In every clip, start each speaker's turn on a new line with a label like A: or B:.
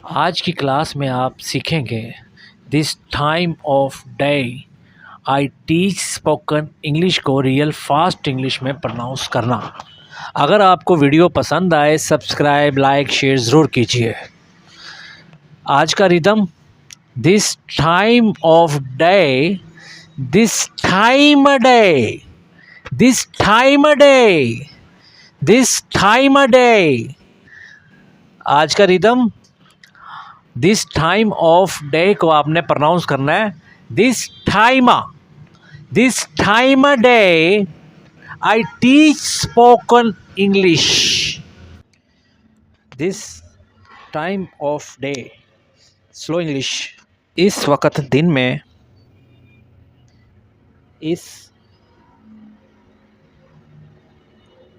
A: आज की क्लास में आप सीखेंगे this time of day I teach spoken English को रियल फास्ट इंग्लिश में प्रोनाउंस करना। अगर आपको वीडियो पसंद आए सब्सक्राइब लाइक शेयर ज़रूर कीजिए। आज का rhythm this time of day, this time a day, this time a day, this time a day. आज का rhythm this time of day को आपने प्रोनाउंस करना है this time a day I teach spoken English. This time of day slow English. इस वक्त दिन में, इस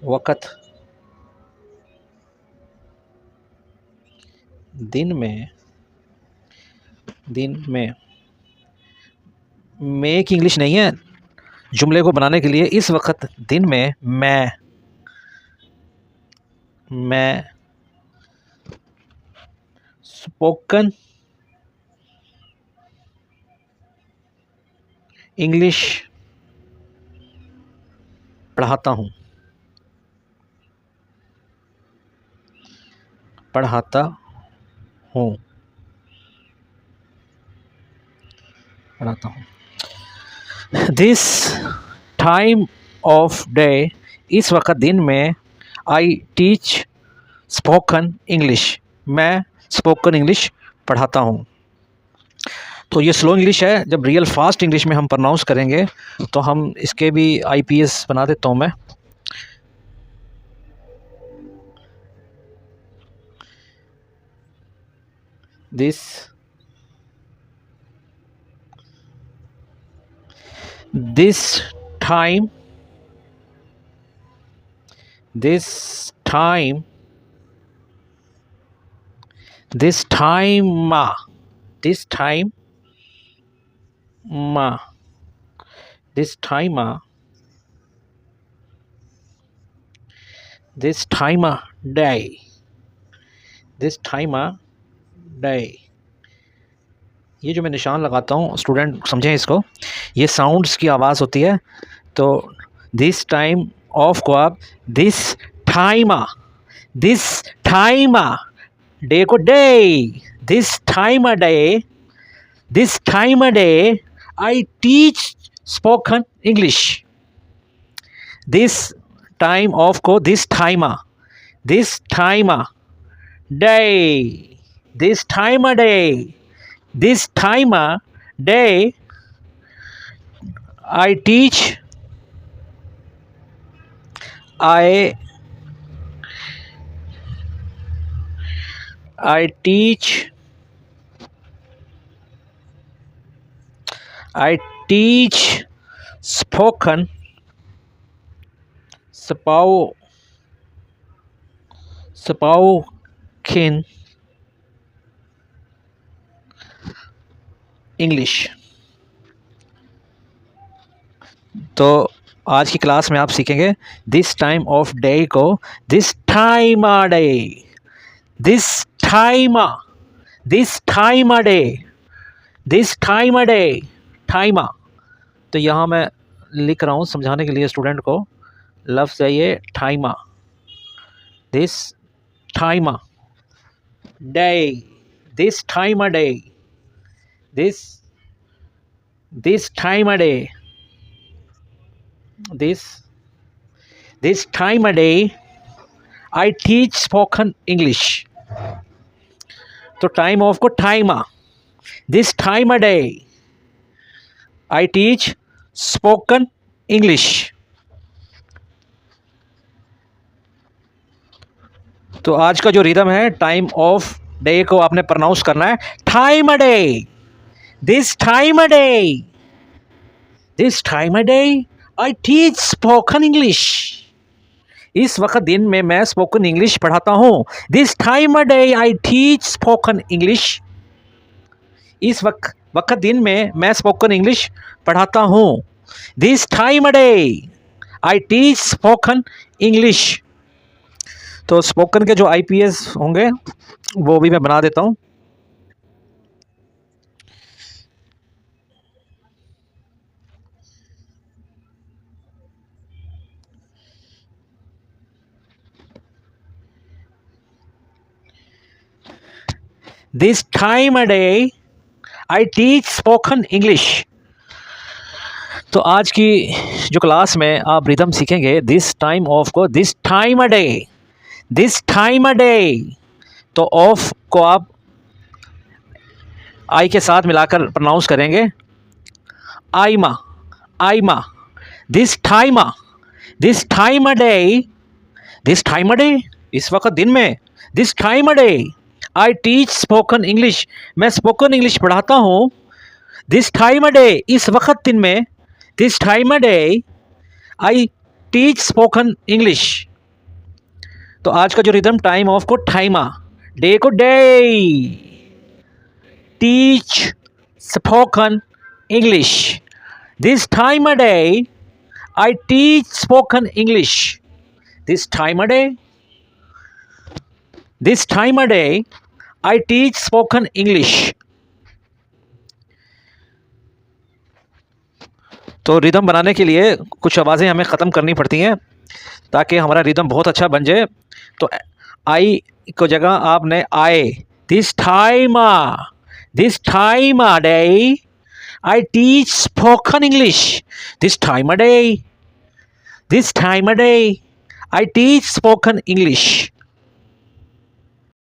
A: वक्त दिन में, मेक इंग्लिश नहीं है। जुमले को बनाने के लिए इस वक्त दिन में मैं स्पोकन इंग्लिश पढ़ाता हूँ। दिस टाइम ऑफ डे, इस वक्त दिन में, आई टीच स्पोकन इंग्लिश, मैं स्पोकन इंग्लिश पढ़ाता हूँ। तो ये स्लो इंग्लिश है। जब रियल फास्ट इंग्लिश में हम प्रोनाउंस करेंगे तो हम इसके भी आईपीएस बना देता हूँ मैं। This time day. ये जो मैं निशान लगाता हूँ स्टूडेंट समझें इसको, ये साउंड्स की आवाज़ होती है। तो दिस टाइम ऑफ को आप दिस टाइम डे को day, this time a day I teach spoken English. This time of को this time day, this time a day, this time a day I teach spoken English. तो आज की class में आप सीखेंगे this time of day को this time a day, this time a day, time. तो यहाँ मैं लिख रहा हूँ समझाने के लिए स्टूडेंट को। लफ्ज़ है ये time, this time day, this time a day, this time a day, this time a day I teach spoken English। तो टाइम ऑफ को time, this time a day I teach spoken English. तो आज का जो rhythm है time of day को आपने pronounce करना है time a day, this time a day, this time a day I teach spoken English. इस वक्त दिन में मैं स्पोकन इंग्लिश पढ़ाता हूँ। This time a day I teach spoken English. इस वक्त दिन में मैं स्पोकन इंग्लिश पढ़ाता हूँ। This time a day I teach spoken English. तो स्पोकन के जो आईपीएस होंगे वो भी मैं बना देता हूँ। This time a day I teach spoken English. तो आज की जो क्लास में आप रिदम सीखेंगे दिस टाइम ऑफ को, this time a day, this time a day. तो ऑफ को आप आई के साथ मिलाकर प्रोनाउंस करेंगे, आईमा, आईमा। This time, this time a day, this time a day, इस वक्त दिन में, this time a day I teach spoken English, मैं स्पोकन इंग्लिश पढ़ाता हूँ। दिस टाइम अ डे, इस वक्त दिन में, this time a day I teach spoken English. तो आज का जो रिदम टाइम ऑफ को टाइमा, डे को day, teach spoken English. This time a day I teach spoken English. This time a day, this time a day I teach spoken English. तो rhythm बनाने के लिए कुछ आवाज़ें हमें ख़त्म करनी पड़ती हैं ताकि हमारा रिदम बहुत अच्छा बन जाए। तो आई को जगह आपने आए, this time day I teach spoken English. This time a day, this time a day I teach spoken English.